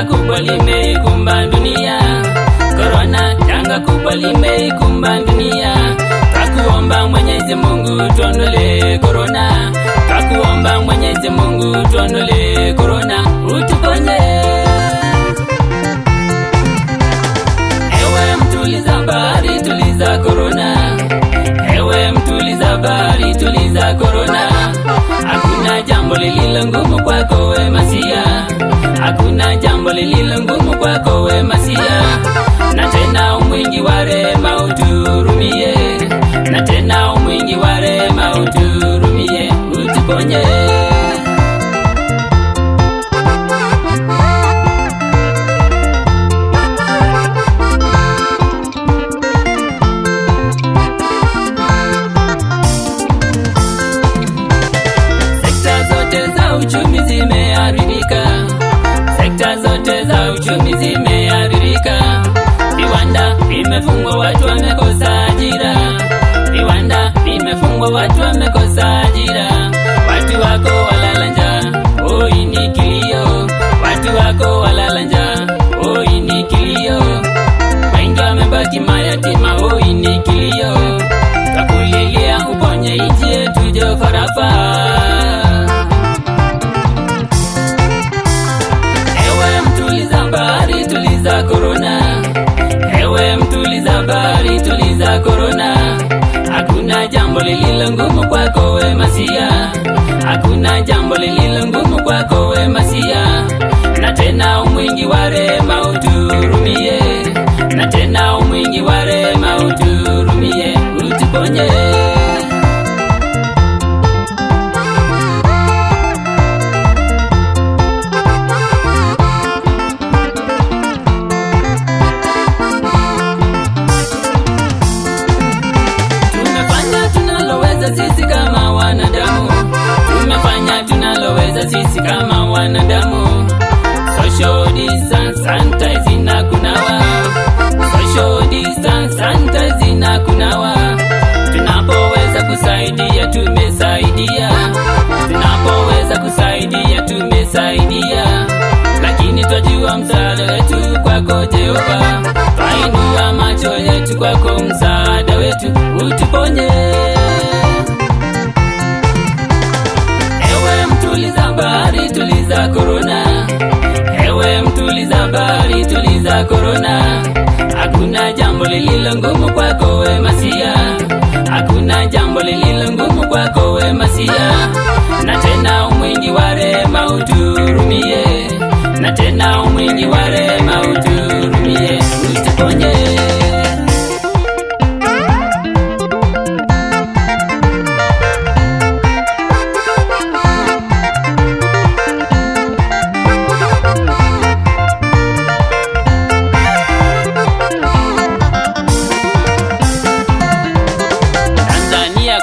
janga kubwa limeikumba dunia. Corona, janga kubwa limeikumba dunia. Twakuomba Mwenyezi Mungu tuondolee corona. Twakuomba Mwenyezi Mungu tuondolee corona, utuponye. Ewe mtuliza bahari, tuliza corona. Ewe mtuliza bahari, tuliza corona. Hakuna jambo lililo ngumu kwako we Masia. Hakuna jambo lililo ngumu kwako we Masia. Na tena umwingi wa rehema uturumie. Na tena umwingi wa rehema uturumie, utuponye. Sekta zote za uchumi zimeharibika. Sekta zote za uchumi zimeharibika. Viwanda vimefungwa, watu wamekosa ajira. Viwanda vimefungwa, watu wamekosa ajira. Watu wako walala njaa, oi ni kilio. Watu wako walala njaa, oi ni kilio. Wengi wamebaki mayatima, oi ni kilio. Twakulilia uponye nchi yetu Jehova. Ewe mtuliza bahari, tuliza corona. Ewe mtuliza bahari, tuliza corona. Hakuna jambo lililo ngumu kwako we Masia. Hakuna jambo lililo ngumu kwako we Masia. Na tena umwingi wa rehema uturumie. Na tena umwingi wa rehema uturumie, utuponye. Sisi kama wanadamu, tumefanya tunaloweza sisi kama wanadamu. Social distance, sanitize na kunawa. Social distance, sanitize na kunawa. Tunapoweza kusaidia tumesaidia. Tunapoweza kusaidia tumesaidia. Lakini twajua msaada wetu kwako Jehova. Twainua macho yetu kwako, msaada wetu utuponye. Ewe mtuliza bahari, tuliza corona. Ewe mtuliza bahari, tuliza corona. Hakuna jambo lililo ngumu kwako we Masia. Hakuna jambo lililo ngumu kwako we Masia. Na tena umwingi wa rehema uturumie. Na tena umwingi wa rehema uturumie, utuponye.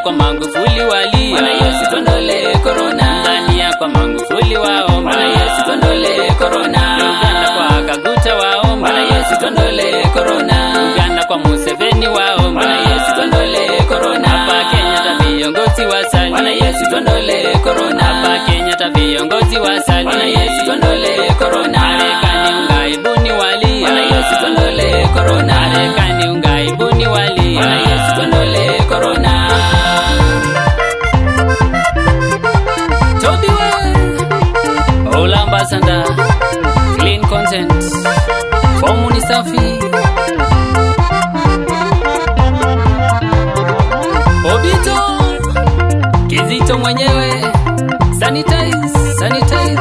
Kwa Magufuli wali Bwana Yesu tuondolee corona. Tanzania kwa Magufuli waomba Bwana Yesu tuondolee corona. Uganda kwa Kaguta waomba Bwana Yesu tuondolee corona. Uganda kwa Museveni waomba Bwana Yesu tuondolee corona. Hapa Kenya ta viongozi wasali Bwana Yesu tuondolee corona. Hapa Kenya ta viongozi wasali Bwana Yesu tuondolee corona. Marekani ungaibuni wali Bwana Yesu tuondolee corona. Marekani ungaibuni wali Bwana Yesu tuondolee corona. Ambassador, clean content, fomu ni safi. Obito, Kizito mwenyewe, sanitize, sanitize.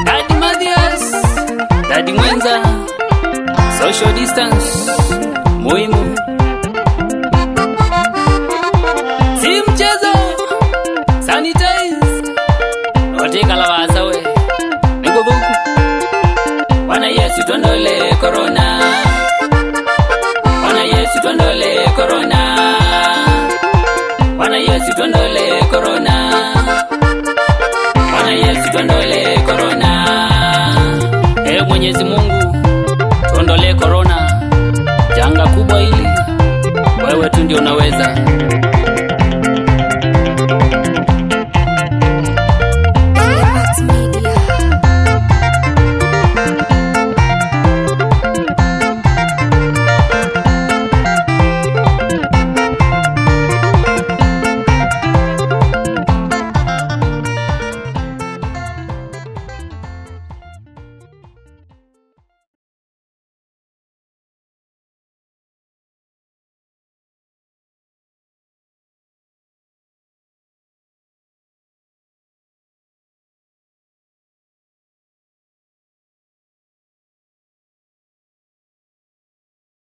Daddy Mathias, Daddy Mwenza, social distance, muhimu. Sanitize, otika la wasawe, niko buku. Bwana Yesu tuondolee corona. Bwana Yesu tuondolee corona. Bwana Yesu tuondolee corona. Bwana Yesu tuondolee corona. Mwenyezi Mungu tuondolee corona. Janga kubwa hili, wewe tu ndio unaweza.